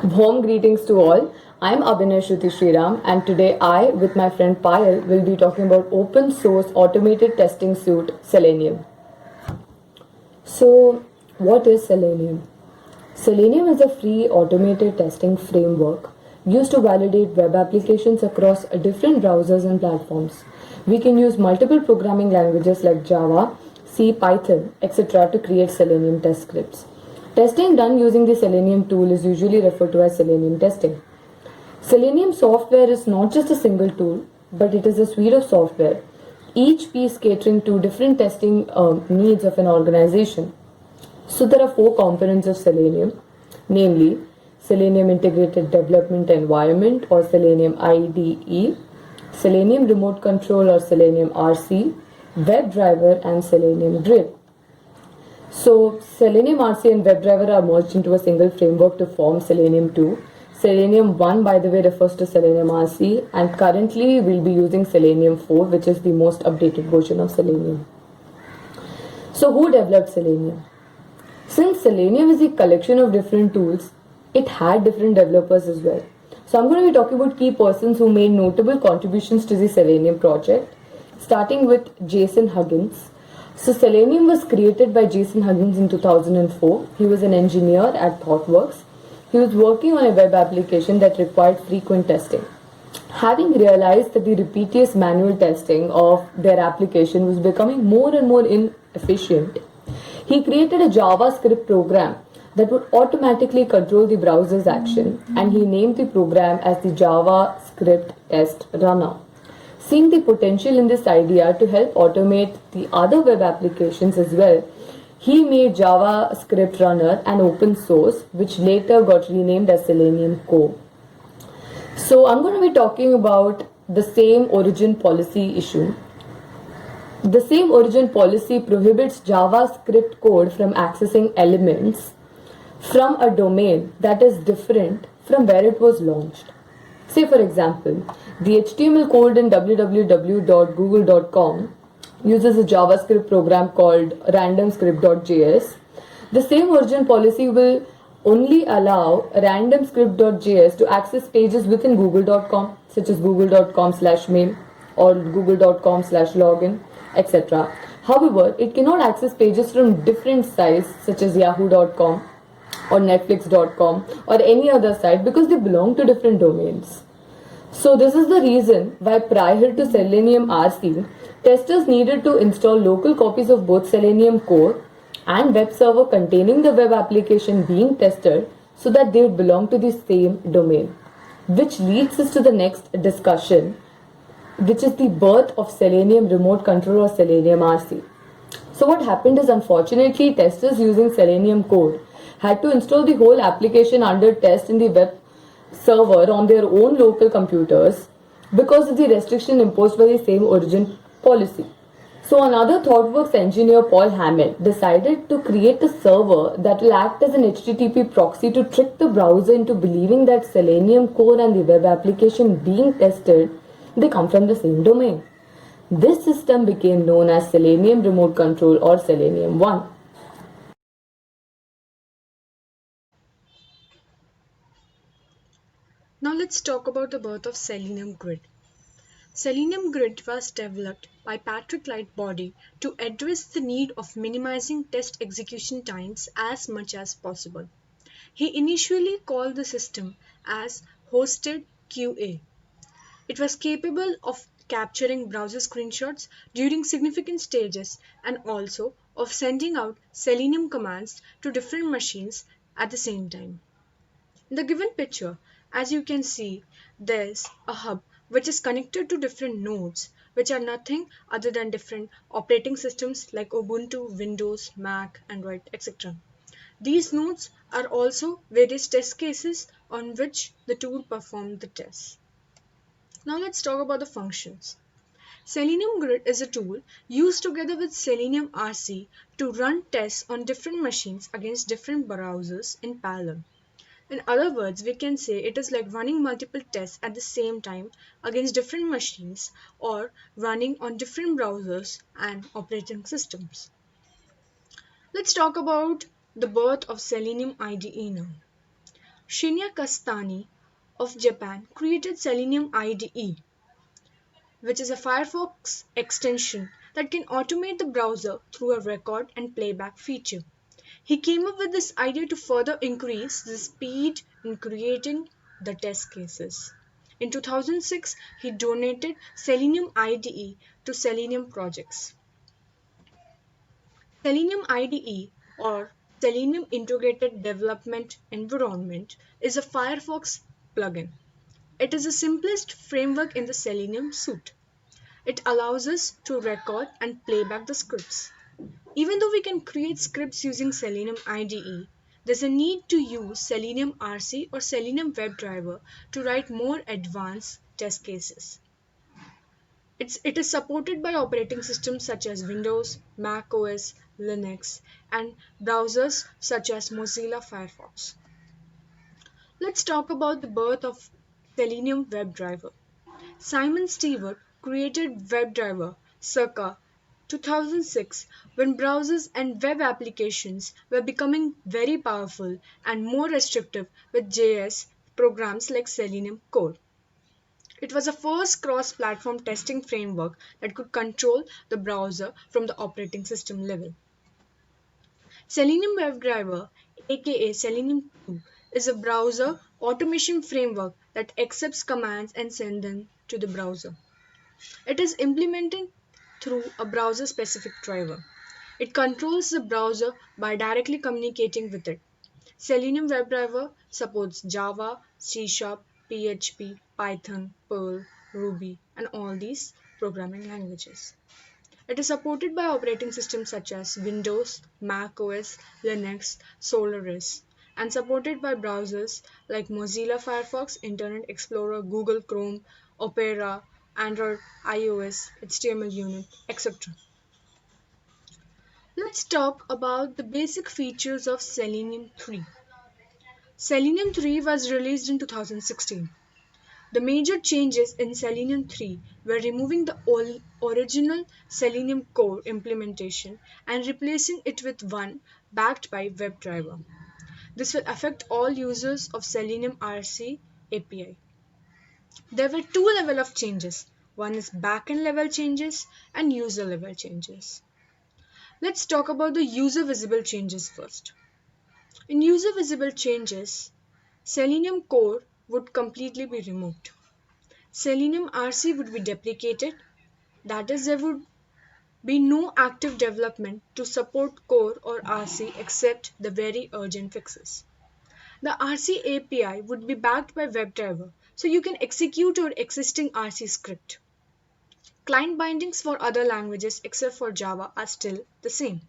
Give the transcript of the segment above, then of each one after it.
Warm greetings to all. I'm Abhinay Shruti Sriram, and today I, with my friend Payal, will be talking about open source automated testing suite Selenium. So, what is Selenium? Selenium is a free automated testing framework used to validate web applications across different browsers and platforms. We can use multiple programming languages like Java, C, Python, etc. to create Selenium test scripts. Testing done using the Selenium tool is usually referred to as Selenium testing. Selenium software is not just a single tool, but it is a suite of software, each piece catering to different testing needs of an organization. So there are four components of Selenium, namely Selenium Integrated Development Environment or Selenium IDE, Selenium Remote Control or Selenium RC, WebDriver and Selenium Grid. So Selenium RC and WebDriver are merged into a single framework to form Selenium 2. Selenium 1 by the way refers to Selenium RC, and currently we'll be using Selenium 4, which is the most updated version of Selenium. So who developed Selenium? Since Selenium is a collection of different tools, it had different developers as well. So I'm going to be talking about key persons who made notable contributions to the Selenium project, starting with Jason Huggins. So Selenium was created by Jason Huggins in 2004. He was an engineer at ThoughtWorks. He was working on a web application that required frequent testing. Having realized that the repetitious manual testing of their application was becoming more and more inefficient, he created a JavaScript program that would automatically control the browser's action, and he named the program as the JavaScript Test Runner. Seeing the potential in this idea to help automate the other web applications as well, he made JavaScript Runner an open source, which later got renamed as Selenium Core. So I'm going to be talking about the same origin policy issue. The same origin policy prohibits JavaScript code from accessing elements from a domain that is different from where it was launched. Say for example, the HTML code in www.google.com uses a JavaScript program called randomscript.js. The same origin policy will only allow randomscript.js to access pages within google.com, such as google.com/mail or google.com/login, etc. However, it cannot access pages from different sites such as yahoo.com or netflix.com or any other site because they belong to different domains. So this is the reason why prior to Selenium RC, testers needed to install local copies of both Selenium Core and web server containing the web application being tested so that they would belong to the same domain. Which leads us to the next discussion, which is the birth of Selenium Remote Control or Selenium RC. So what happened is, unfortunately, testers using Selenium code had to install the whole application under test in the web server on their own local computers because of the restriction imposed by the same origin policy. So another ThoughtWorks engineer, Paul Hammond, decided to create a server that will act as an HTTP proxy to trick the browser into believing that Selenium core and the web application being tested, they come from the same domain. This system became known as Selenium Remote Control or Selenium 1. Now let's talk about the birth of Selenium Grid. Selenium Grid was developed by Patrick Lightbody to address the need of minimizing test execution times as much as possible. He initially called the system as Hosted QA. It was capable of capturing browser screenshots during significant stages and also of sending out Selenium commands to different machines at the same time. In the given picture, as you can see, there's a hub which is connected to different nodes, which are nothing other than different operating systems like Ubuntu, Windows, Mac, Android, etc. These nodes are also various test cases on which the tool performed the tests. Now let's talk about the functions. Selenium Grid is a tool used together with Selenium RC to run tests on different machines against different browsers in parallel. In other words, we can say it is like running multiple tests at the same time against different machines or running on different browsers and operating systems. Let's talk about the birth of Selenium IDE now. Shinya Kastani of Japan created Selenium IDE, which is a Firefox extension that can automate the browser through a record and playback feature. He came up with this idea to further increase the speed in creating the test cases. In 2006, he donated Selenium IDE to Selenium projects. Selenium IDE, or Selenium Integrated Development Environment, is a Firefox plugin. It is the simplest framework in the Selenium suite. It allows us to record and playback the scripts. Even though we can create scripts using Selenium IDE, there's a need to use Selenium RC or Selenium WebDriver to write more advanced test cases. It is supported by operating systems such as Windows, Mac OS, Linux, and browsers such as Mozilla Firefox. Let's talk about the birth of Selenium WebDriver. Simon Stewart created WebDriver circa 2006 when browsers and web applications were becoming very powerful and more restrictive with JS programs like Selenium Core. It was the first cross platform testing framework that could control the browser from the operating system level. Selenium WebDriver, aka Selenium 2, is a browser automation framework that accepts commands and sends them to the browser. It is implemented through a browser specific driver. It controls the browser by directly communicating with it. Selenium WebDriver supports Java, C Sharp, PHP, Python, Perl, Ruby, and all these programming languages. It is supported by operating systems such as Windows, Mac OS, Linux, Solaris, and supported by browsers like Mozilla Firefox, Internet Explorer, Google Chrome, Opera, Android, iOS, HTML unit, etc. Let's talk about the basic features of Selenium 3. Selenium 3 was released in 2016. The major changes in Selenium 3 were removing the original Selenium core implementation and replacing it with one backed by WebDriver. This will affect all users of Selenium RC API. There were two levels of changes. One is backend level changes and user level changes. Let's talk about the user visible changes first. In user visible changes, Selenium core would completely be removed. Selenium RC would be deprecated, that is, there would be no active development to support core or RC except the very urgent fixes. The RC API would be backed by WebDriver, so you can execute your existing RC script. Client bindings for other languages except for Java are still the same.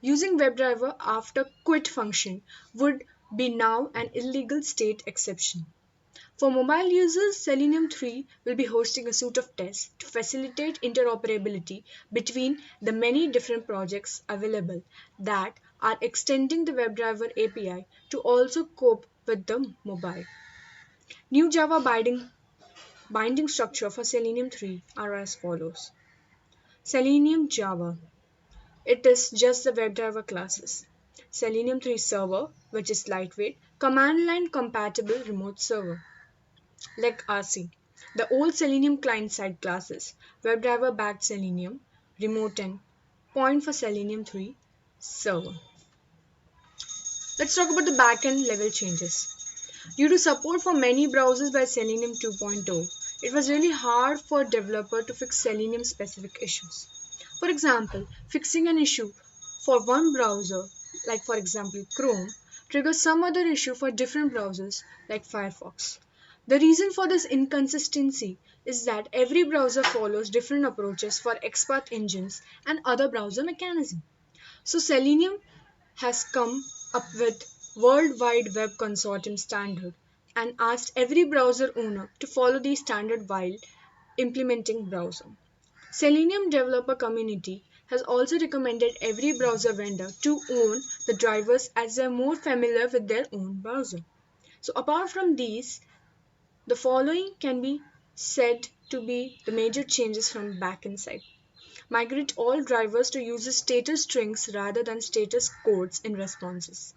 Using WebDriver after quit function would be now an illegal state exception. For mobile users, Selenium 3 will be hosting a suite of tests to facilitate interoperability between the many different projects available that are extending the WebDriver API to also cope with the mobile. New Java binding structure for Selenium 3 are as follows. Selenium Java. It is just the WebDriver classes. Selenium 3 Server, which is lightweight, command line compatible remote server. Like RC. The old Selenium client-side classes, WebDriver backed Selenium, Remote and Point for Selenium 3 Server. Let's talk about the backend level changes. Due to support for many browsers by Selenium 2.0, it was really hard for a developer to fix Selenium specific issues. For example, fixing an issue for one browser, like for example Chrome, triggers some other issue for different browsers, like Firefox. The reason for this inconsistency is that every browser follows different approaches for expert engines and other browser mechanisms. So Selenium has come up with World Wide Web Consortium standard and asked every browser owner to follow the standard while implementing browser. Selenium developer community has also recommended every browser vendor to own the drivers as they are more familiar with their own browser. So apart from these, the following can be said to be the major changes from backend side. Migrate all drivers to use status strings rather than status codes in responses.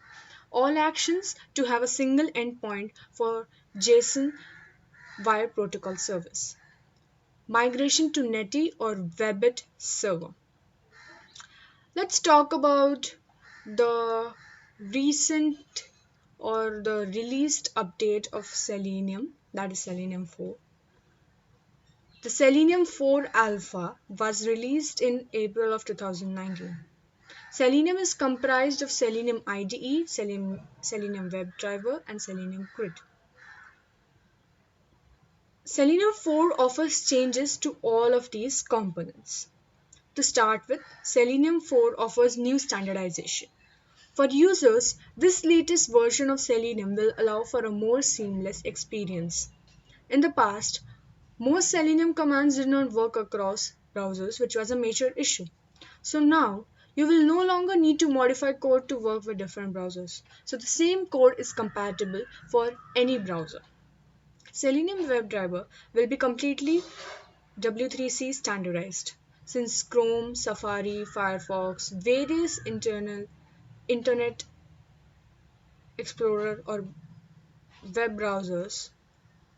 all actions to have a single endpoint for JSON via protocol service. Migration to Netty or Webbit server. Let's talk about the recent or the released update of Selenium, that is Selenium 4. The Selenium 4 Alpha was released in April of 2019. Selenium is comprised of Selenium IDE, Selenium WebDriver, and Selenium Grid. Selenium 4 offers changes to all of these components. To start with, Selenium 4 offers new standardization. For users, this latest version of Selenium will allow for a more seamless experience. In the past, most Selenium commands did not work across browsers, which was a major issue. So now, you will no longer need to modify code to work with different browsers. So the same code is compatible for any browser. Selenium WebDriver will be completely W3C standardized. Since Chrome, Safari, Firefox, various Internet Explorer or web browsers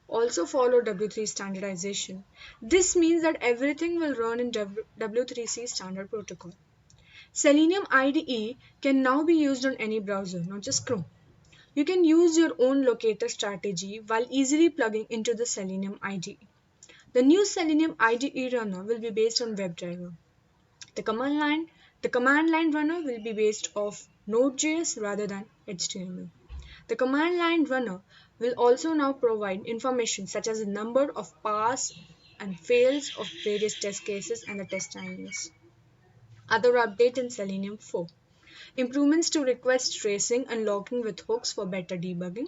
also follow W3 standardization. This means that everything will run in W3C standard protocol. Selenium IDE can now be used on any browser, not just Chrome. You can use your own locator strategy while easily plugging into the Selenium IDE. The new Selenium IDE runner will be based on WebDriver. The command line runner will be based off Node.js rather than HTML. The command line runner will also now provide information such as the number of pass and fails of various test cases and the test timings. Other update in Selenium 4. Improvements to request tracing and logging with hooks for better debugging.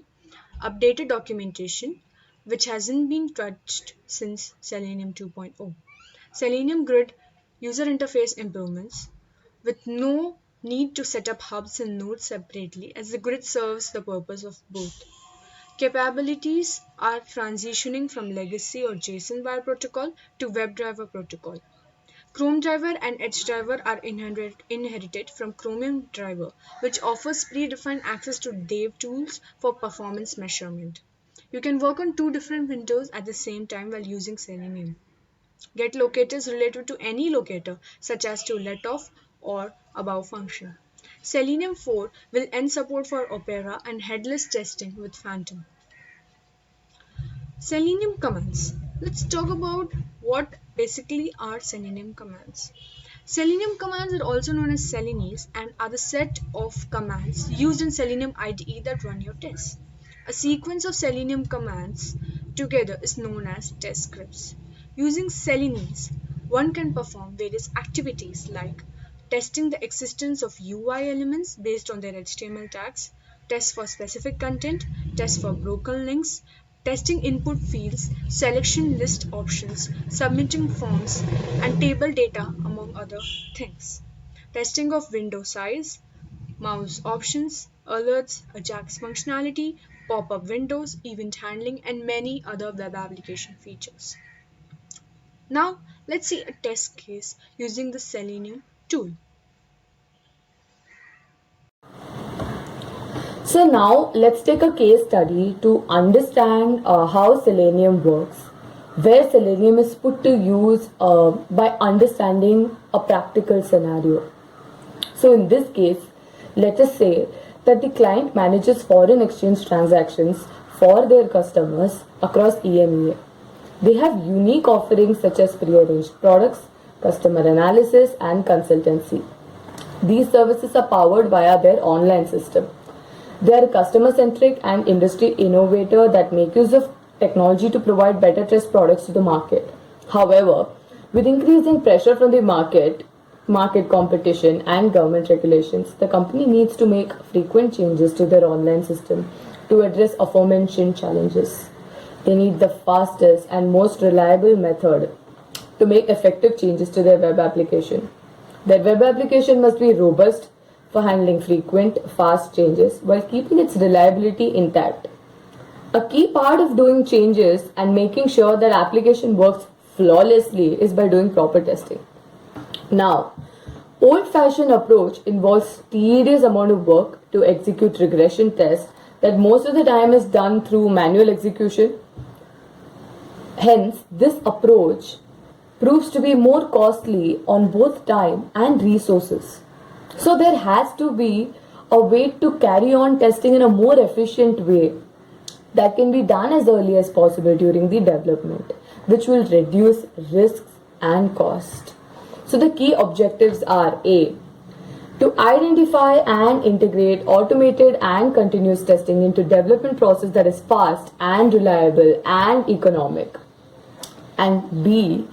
Updated documentation, which hasn't been touched since Selenium 2.0. Selenium Grid user interface improvements with no need to set up hubs and nodes separately as the grid serves the purpose of both. Capabilities are transitioning from legacy or JSON wire protocol to WebDriver protocol. Chrome Driver and Edge Driver are inherited from Chromium Driver, which offers predefined access to dev tools for performance measurement. You can work on two different windows at the same time while using Selenium. Get locators related to any locator, such as to letoff or above function. Selenium 4 will end support for Opera and headless testing with Phantom. Selenium commands. Let's talk about what basically are Selenium commands. Selenium commands are also known as Selenis and are the set of commands used in Selenium IDE that run your tests. A sequence of Selenium commands together is known as test scripts. Using Selenis, one can perform various activities like testing the existence of UI elements based on their HTML tags, tests for specific content, tests for broken links, testing input fields, selection list options, submitting forms, and table data, among other things. Testing of window size, mouse options, alerts, Ajax functionality, pop-up windows, event handling, and many other web application features. Now, let's see a test case using the Selenium tool. So now let's take a case study to understand how Selenium works, where Selenium is put to use by understanding a practical scenario. So in this case, let us say that the client manages foreign exchange transactions for their customers across EMEA. They have unique offerings such as prearranged products, customer analysis, and consultancy. These services are powered via their online system. They are customer-centric and industry innovator that make use of technology to provide better test products to the market. However, with increasing pressure from the market competition, and government regulations, the company needs to make frequent changes to their online system to address aforementioned challenges. They need the fastest and most reliable method to make effective changes to their web application. Their web application must be robust for handling frequent, fast changes while keeping its reliability intact. A key part of doing changes and making sure that application works flawlessly is by doing proper testing. Now, old-fashioned approach involves tedious amount of work to execute regression tests that most of the time is done through manual execution. Hence, this approach proves to be more costly on both time and resources. So there has to be a way to carry on testing in a more efficient way that can be done as early as possible during the development, which will reduce risks and cost. So the key objectives are: A, to identify and integrate automated and continuous testing into development process that is fast and reliable and economic. And B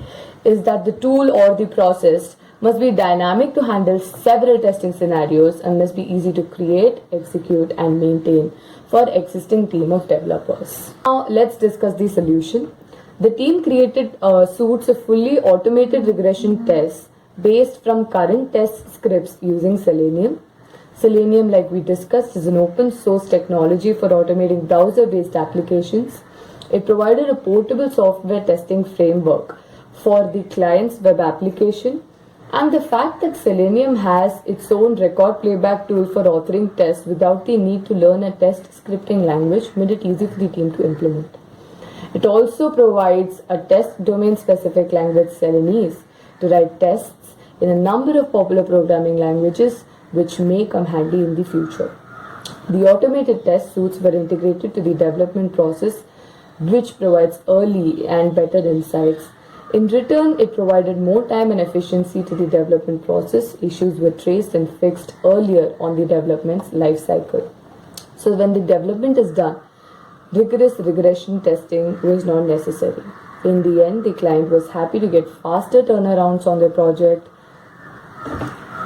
is that the tool or the process must be dynamic to handle several testing scenarios and must be easy to create, execute and maintain for existing team of developers. Now let's discuss the solution. The team created suites of fully automated regression tests based from current test scripts using Selenium. Selenium, like we discussed, is an open source technology for automating browser-based applications. It provided a portable software testing framework for the client's web application, and the fact that Selenium has its own record playback tool for authoring tests without the need to learn a test scripting language made it easy for the team to implement. It also provides a test domain specific language, Celenese, to write tests in a number of popular programming languages which may come handy in the future. The automated test suites were integrated to the development process, which provides early and better insights. In return, it provided more time and efficiency to the development process. Issues were traced and fixed earlier on the development's life cycle. So when the development is done, rigorous regression testing was not necessary. In the end, the client was happy to get faster turnarounds on their project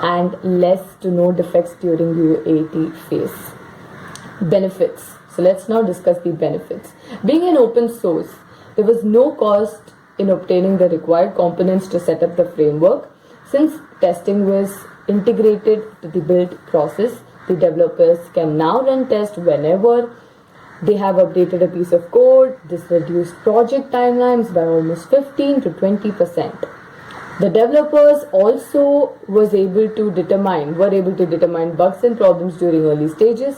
and less to no defects during the UAT phase. Benefits. So let's now discuss the benefits. Being an open source, there was no cost in obtaining the required components to set up the framework. Since testing was integrated to the build process, the developers can now run tests whenever they have updated a piece of code. This reduced project timelines by almost 15 to 20%. The developers also were able to determine bugs and problems during early stages.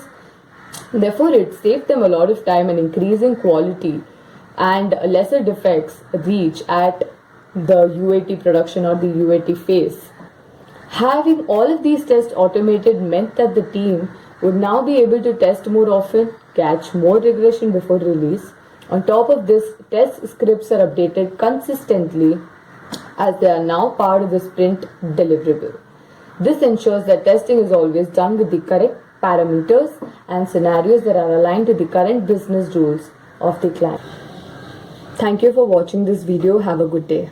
Therefore, it saved them a lot of time and increasing quality and lesser defects reach at the UAT production or the UAT phase. Having all of these tests automated meant that the team would now be able to test more often, catch more regression before release. On top of this, test scripts are updated consistently as they are now part of the sprint deliverable. This ensures that testing is always done with the correct parameters and scenarios that are aligned to the current business rules of the client. Thank you for watching this video. Have a good day.